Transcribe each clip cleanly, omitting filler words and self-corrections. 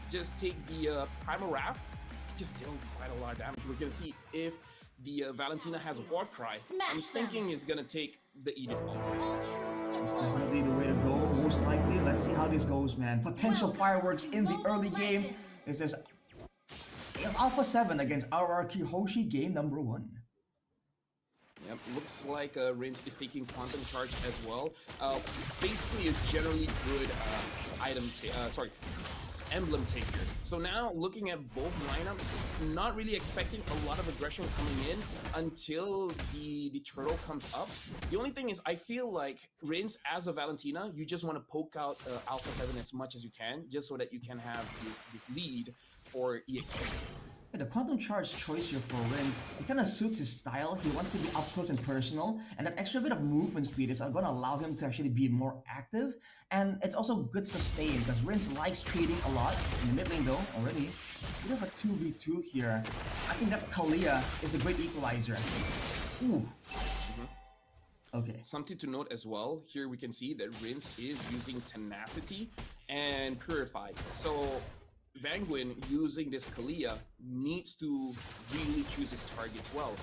just take the Primal Wrap, just deal quite a lot of damage. We're gonna see if the Valentina has a Ward Cry. I'm thinking is gonna take the E default. It's definitely the way to go, most likely. Let's see how this goes, man. Potential fireworks in the early game. This is Alpha 7 against Rrq Hoshi, game number 1. Yep, looks like Rince is taking Quantum Charge as well. Basically a generally good emblem taker. So now looking at both lineups, not really expecting a lot of aggression coming in until the turtle comes up. The only thing is I feel like Rince as a Valentina, you just want to poke out Alpha 7 as much as you can, just so that you can have this lead for EXP. The Quantum Charge choice here for Rince, it kind of suits his style. He wants to be up close and personal, and that extra bit of movement speed is going to allow him to actually be more active, and it's also good sustain because Rince likes trading a lot. In the mid lane though, already, we have a 2v2 here. I think that Kalia is the great equalizer. Ooh. Okay. Something to note as well, here we can see that Rince is using Tenacity and Purify. So Vanguin using this Kalia needs to really choose his targets well.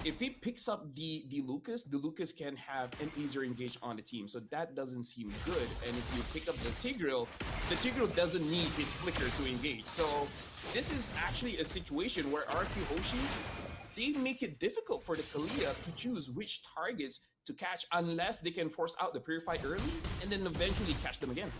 If he picks up the Lucas can have an easier engage on the team, so that doesn't seem good. And if you pick up the Tigreal doesn't need his flicker to engage. So this is actually a situation where Rrq Hoshi, they make it difficult for the Kalia to choose which targets to catch unless they can force out the Purify early and then eventually catch them again.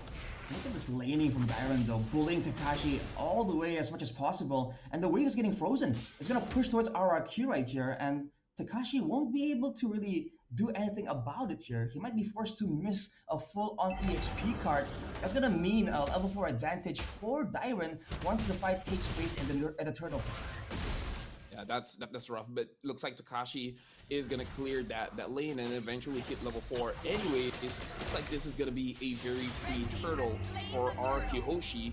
Look at this laning from Dairon though, bullying Takashi all the way as much as possible, and the wave is getting frozen. It's gonna push towards Rrq right here, and Takashi won't be able to really do anything about it here. He might be forced to miss a full-on EXP card. That's gonna mean a level 4 advantage for Dairon once the fight takes place at the turtle. Yeah, that's rough, but looks like Takashi is gonna clear that lane and eventually hit level 4. Anyway, it looks like this is gonna be a very free turtle for Rrq Hoshi.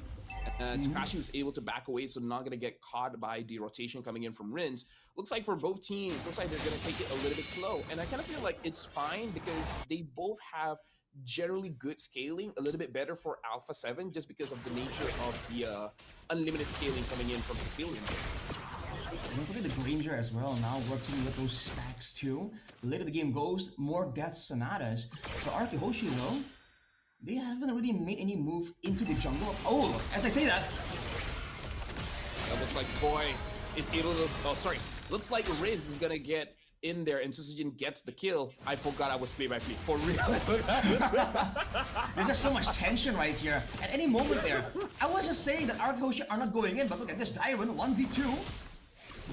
Takashi was able to back away, so not gonna get caught by the rotation coming in from Rince. Looks like for both teams, looks like they're gonna take it a little bit slow, and I kind of feel like it's fine because they both have generally good scaling, a little bit better for Alpha 7 just because of the nature of the unlimited scaling coming in from Sicilian. Don't forget the Granger as well, now working with those stacks too. The later the game goes, more Death Sonatas. For Rrq Hoshi though, they haven't really made any move into the jungle. Oh, as I say that. That looks like Toy is able to, oh sorry, looks like Riz is gonna get in there and Susujin gets the kill. I forgot I was play-by-play, for real. There's just so much tension right here. At any moment there, I was just saying that Rrq Hoshi are not going in, but look at this, Dairon, 1v2.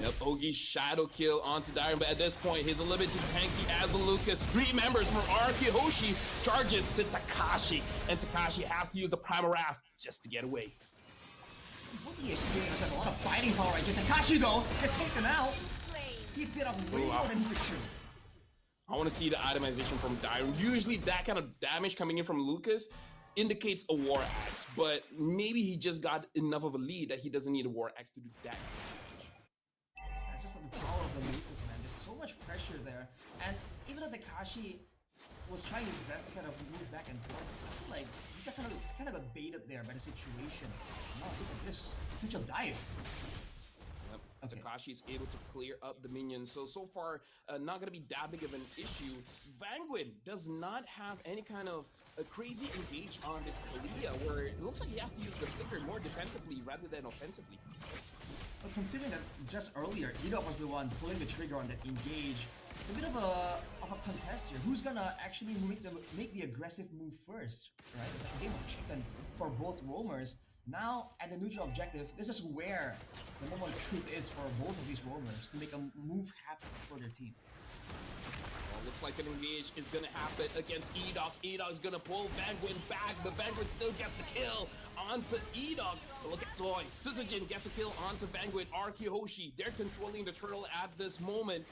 Yep, Ogi's shadow kill onto Dairon, but at this point, he's a little bit too tanky as a Lucas. 3 members from Rrq Hoshi charges to Takashi, and Takashi has to use the Primal Wrath just to get away. What the experience has a lot of fighting power right here. Takashi though, just takes him out. He did up way more than he could chew. I want to see the itemization from Dairon. Usually that kind of damage coming in from Lucas indicates a War Axe, but maybe he just got enough of a lead that he doesn't need a War Axe to do that. Just the power of the Lucas, man. There's so much pressure there. And even though Takashi was trying his best to kind of move back and forth, I feel like he got kind of got baited there by the situation. Now look at this potential dive. Yep. Okay. Takashi is able to clear up the minions. So far, not going to be that big of an issue. Vanguin does not have any kind of a crazy engage on this Kalia, where it looks like he has to use the flicker more defensively rather than offensively. But considering that just earlier, Edok was the one pulling the trigger on that engage, it's a bit of a contest here. Who's gonna actually make the aggressive move first, right? It's like a game of chicken for both roamers. Now, at the neutral objective, this is where the moment of truth is for both of these roamers to make a move happen for their team. Looks like an engage is gonna happen against Edok. Edok is gonna pull Vanguin back, but Vanguin still gets the kill onto Edok. But look at Toy. Susujin gets a kill onto Vanguin. Rrq Hoshi, they're controlling the turtle at this moment.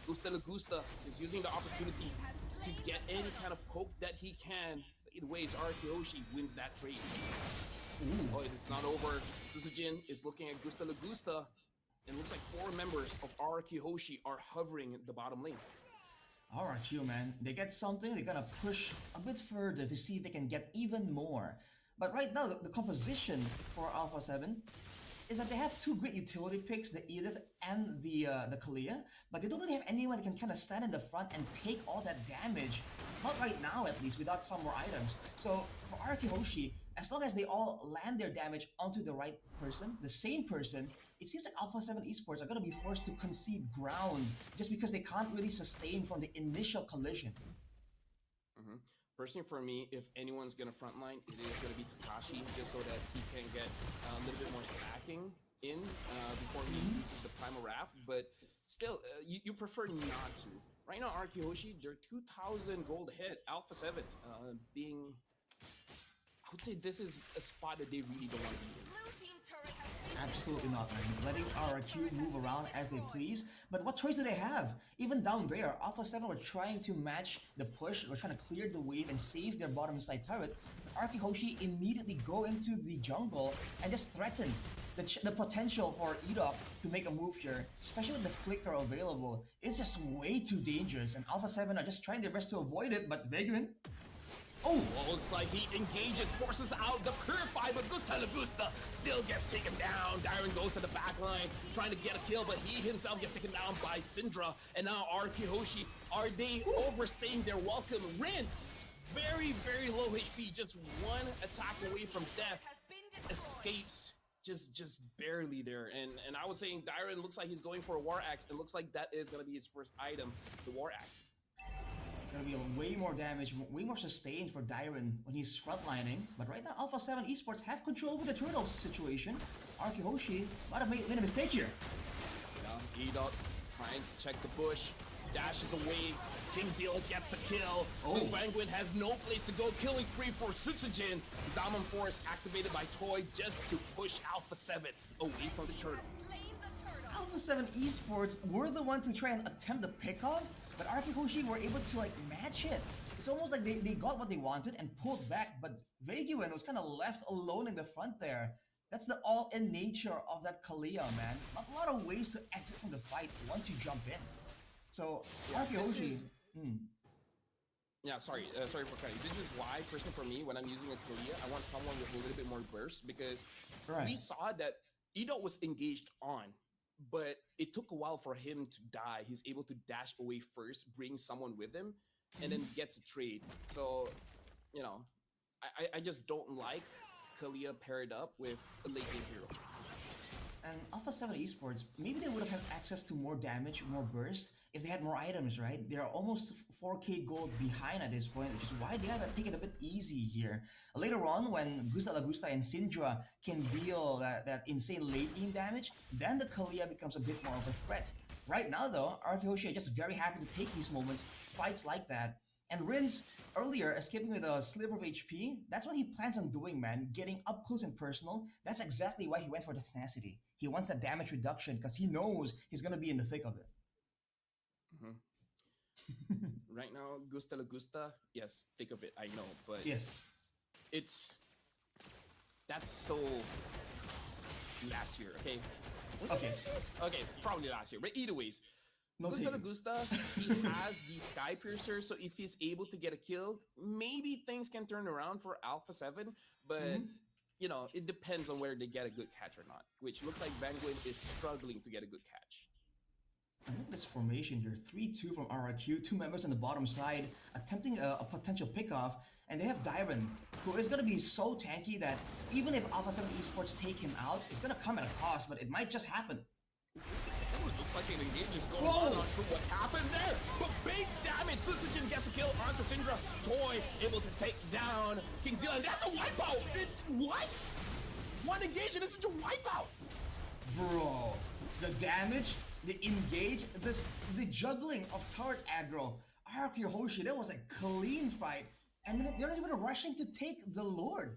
Gusta Lagusta is using the opportunity to get any kind of poke that he can. Either ways, Rrq Hoshi wins that trade. Oh, it's not over. Susujin is looking at Gusta Lagusta, and looks like 4 members of Rrq Hoshi are hovering the bottom lane. Rrq, man, they get something, they're gonna push a bit further to see if they can get even more. But right now, the composition for Alpha 7 is that they have two great utility picks, the Edith and the Kalia, but they don't really have anyone that can kind of stand in the front and take all that damage. Not right now, at least, without some more items. So for Rrq Hoshi, as long as they all land their damage onto the right person, the same person, it seems like Alpha 7 Esports are going to be forced to concede ground just because they can't really sustain from the initial collision. Hmm. Personally, for me, if anyone's gonna frontline, it is gonna be Takashi, just so that he can get a little bit more stacking in before he uses the Primal Wrath. But still, you prefer not to. Right now, Rrq Hoshi, they're 2,000 gold ahead. Alpha 7 being, I would say this is a spot that they really don't want to be in. Absolutely not, man. Letting Rrq move around as they please. But what choice do they have? Even down there, Alpha 7 were trying to match the push, were trying to clear the wave and save their bottom side turret. But Rrq Hoshi immediately go into the jungle and just threaten the potential for Edok to make a move here, especially with the flicker available. It's just way too dangerous, and Alpha 7 are just trying their best to avoid it, but Vagrant. Oh, well, looks like he engages, forces out the Purify, but Gusta still gets taken down. Dyron goes to the back line, trying to get a kill, but he himself gets taken down by Syndra. And now Rrq Hoshi, are they overstaying their welcome? Rinse, very, very low HP, just one attack away from death. Escapes, just barely there. And I was saying Dyron looks like he's going for a War Axe. It looks like that is going to be his first item, the War Axe. It's gonna be way more damage, way more sustained for Dyron when he's frontlining. But right now, Alpha 7 Esports have control over the turtle situation. Rrq Hoshi might have made a mistake here. Yeah, Edok trying to check the bush, dashes away. KingZilla gets a kill. Oh. Penguin has no place to go. Killing spree for Sutsujin. Zaman Force activated by Toy just to push Alpha 7 away from the turtle. Alpha 7 Esports were the one to try and attempt the pickoff, but Rrq Hoshi were able to like match it. It's almost like they got what they wanted and pulled back, but Vaguin was kind of left alone in the front there. That's the all-in nature of that Kalia, man. Not a lot of ways to exit from the fight once you jump in. So Rrq Hoshi. Yeah, sorry for cutting. This is why, personally, for me, when I'm using a Kalia, I want someone with a little bit more burst, because we saw that Edok was engaged on, but it took a while for him to die. He's able to dash away first, bring someone with him, and then gets a trade. So, you know, I just don't like Kalia paired up with a late game hero. And Alpha 7 Esports, maybe they would have had access to more damage, more burst, if they had more items, right? They're almost 4k gold behind at this point, which is why they have to take it a bit easy here. Later on, when Gusta and Syndra can deal that insane late game damage, then the Kalia becomes a bit more of a threat. Right now, though, Rrq Hoshi are just very happy to take these moments, fights like that. And Rins, earlier, escaping with a sliver of HP, that's what he plans on doing, man. Getting up close and personal. That's exactly why he went for the tenacity. He wants that damage reduction because he knows he's going to be in the thick of it. Right now, Gusta, yes, thick of it, I know, but yes, that's so last year, okay? Okay. Okay, probably last year, but either ways, No Gusta, he has the Sky Piercer, so if he's able to get a kill, maybe things can turn around for Alpha 7, but you know, it depends on whether they get a good catch or not, which looks like Penguin is struggling to get a good catch. I think this formation here, 3-2 from Rrq, two members on the bottom side attempting a potential pickoff, and they have Dyron, who is going to be so tanky that even if Alpha 7 Esports take him out, it's going to come at a cost, but it might just happen. Oh, it looks like an engage is going on. Not sure what happened there, but big damage. Sutsujin gets a kill onto Syndra. Toy able to take down KingZilla, and that's a wipeout. What? One engage and this is a wipeout. Bro, the damage, the engage, the juggling of turret aggro. Rrq Hoshi, that was a clean fight. And they're not even rushing to take the Lord.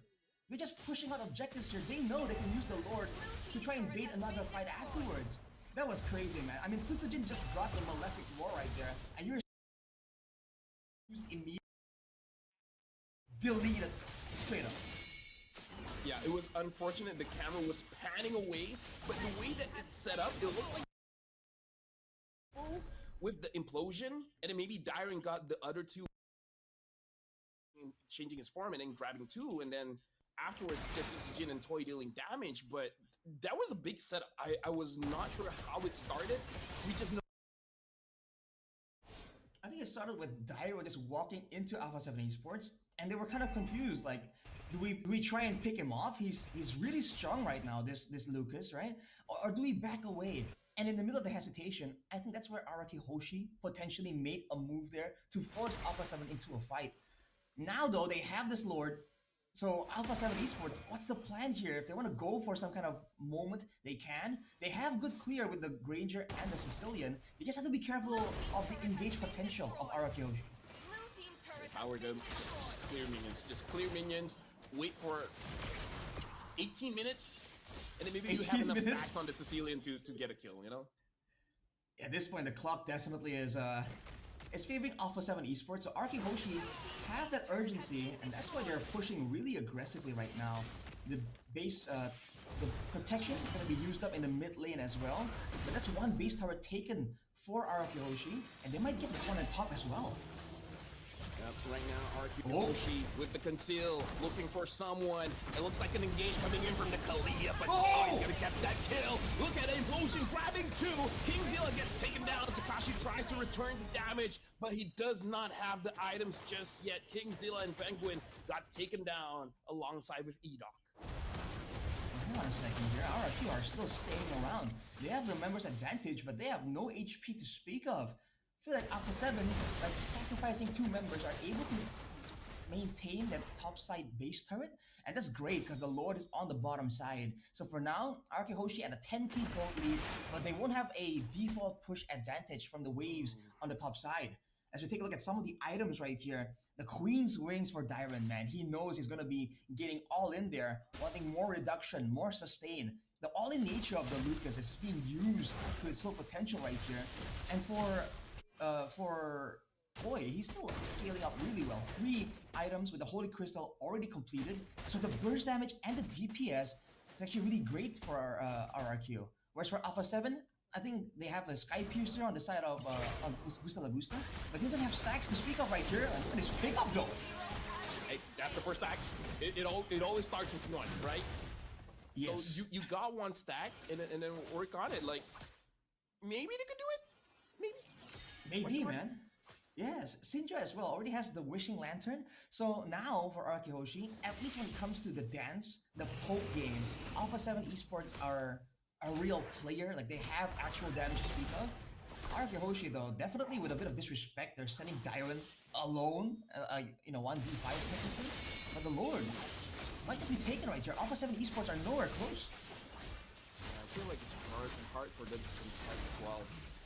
They're just pushing out objectives here. They know they can use the Lord to try and bait another fight afterwards. That was crazy, man. I mean, Sutsujin just got the Malefic Roar right there, and you're used immediately deleted straight up. Yeah, it was unfortunate. The camera was panning away, but the way that it's set up, it looks like with the implosion, and then maybe Dyron got the other two changing his form and then grabbing two, and then afterwards, just Jin and Toy dealing damage, but that was a big setup. I was not sure how it started. We just know. I think it started with Dyro just walking into Alpha 7 Esports, and they were kind of confused. Like, do we try and pick him off? He's really strong right now, this Lucas, right? Or do we back away? And in the middle of the hesitation, I think that's where Rrq Hoshi potentially made a move there to force Alpha 7 into a fight. Now though, they have this Lord. So Alpha 7 Esports, what's the plan here? If they want to go for some kind of moment, they can. They have good clear with the Granger and the Sicilian. They just have to be careful of the engaged potential of Rrq Hoshi. Power them, just clear minions. Just clear minions, wait for 18 minutes, and then maybe you have enough stacks on the Sicilian to get a kill, you know? At this point, the clock definitely is favoring Alpha 7 Esports. So Rrq Hoshi have that urgency, and that's why they're pushing really aggressively right now. The base, the protection is going to be used up in the mid lane as well. But that's one base tower taken for Rrq Hoshi, and they might get the one on top as well. Yep, right now, Rrq Hoshi with the conceal, looking for someone. It looks like an engage coming in from the Kalia, but he's gonna get that kill. Look at Implosion grabbing two. Kingzilla gets taken down. Takashi tries to return the damage, but he does not have the items just yet. Kingzilla and Penguin got taken down alongside with Edoc. Hold on a second here. Rrq are still staying around. They have the members advantage, but they have no HP to speak of. I feel like Alpha 7, like sacrificing two members, are able to maintain that top side base turret, and that's great because the Lord is on the bottom side. So for now, Rrq Hoshi at a 10 people lead, but they won't have a default push advantage from the waves on the top side. As we take a look at some of the items right here, the Queen's Wings for Dyron, man. He knows he's going to be getting all in there, wanting more reduction, more sustain. The all-in nature of the Lucas is being used to its full potential right here. And for Toy, he's still scaling up really well. 3 items with the Holy Crystal already completed. So the burst damage and the DPS is actually really great for our Rrq. Whereas for Alpha 7, I think they have a Sky Piercer on the side of Gusta La Gusta, but he doesn't have stacks to speak of right here. And look at his pickup though. Hey, that's the first stack. It always starts with one, right? Yes. So you got one stack and then work on it. Like, maybe they could do it. Maybe, man. Yes, Syndra as well already has the Wishing Lantern. So now for Rrq Hoshi, at least when it comes to the dance, the poke game, Alpha 7 Esports are a real player. Like, they have actual damage to speak of. Rrq Hoshi though, definitely with a bit of disrespect, they're sending Dyron alone, 1v5 technically. But the Lord might just be taken right here. Alpha 7 Esports are nowhere close. Yeah, I feel like it's hard for them to contest as well.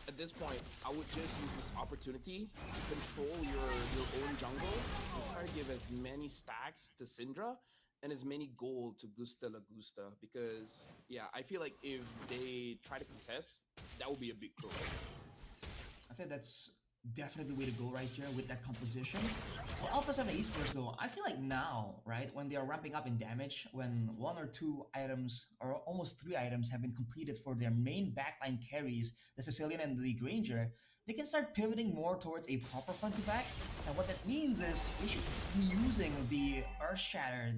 At this point, I would just use this opportunity to control your own jungle and try to give as many stacks to Syndra and as many gold to Gusta La Gusta, because yeah, I feel like if they try to contest, that would be a big trouble. I feel that's definitely the way to go right here with that composition. For Alpha 7 Esports though, I feel like now, right, when they are ramping up in damage, when 1 or 2 items, or almost 3 items have been completed for their main backline carries, the Sicilian and the Granger, they can start pivoting more towards a proper front to back. And what that means is they should be using the Earth Shatter,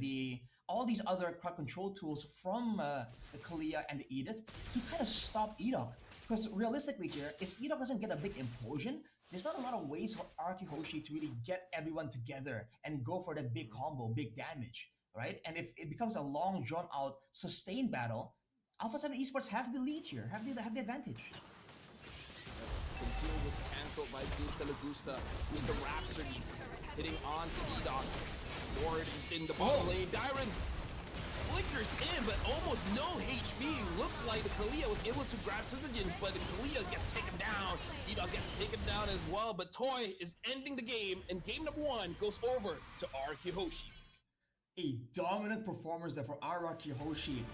all these other crowd control tools from the Kalia and the Edith to kind of stop Edoc. Because realistically here, if Edoc doesn't get a big implosion, there's not a lot of ways for Rrq Hoshi to really get everyone together and go for that big combo, big damage, right? And if it becomes a long, drawn-out, sustained battle, Alpha 7 Esports have the lead here, have the advantage. Conceal was cancelled by Gusta La Gusta with the Rhapsody hitting on to Edoc. Ward is in the bottom lane. Dyron flickers in, but almost no HP. Looks like the Kalia was able to grab Syzygian, but the Kalia gets taken down. Edoc gets taken down as well, but Toy is ending the game, and game number 1 goes over to Rrq Hoshi. A dominant performance there for Rrq Hoshi.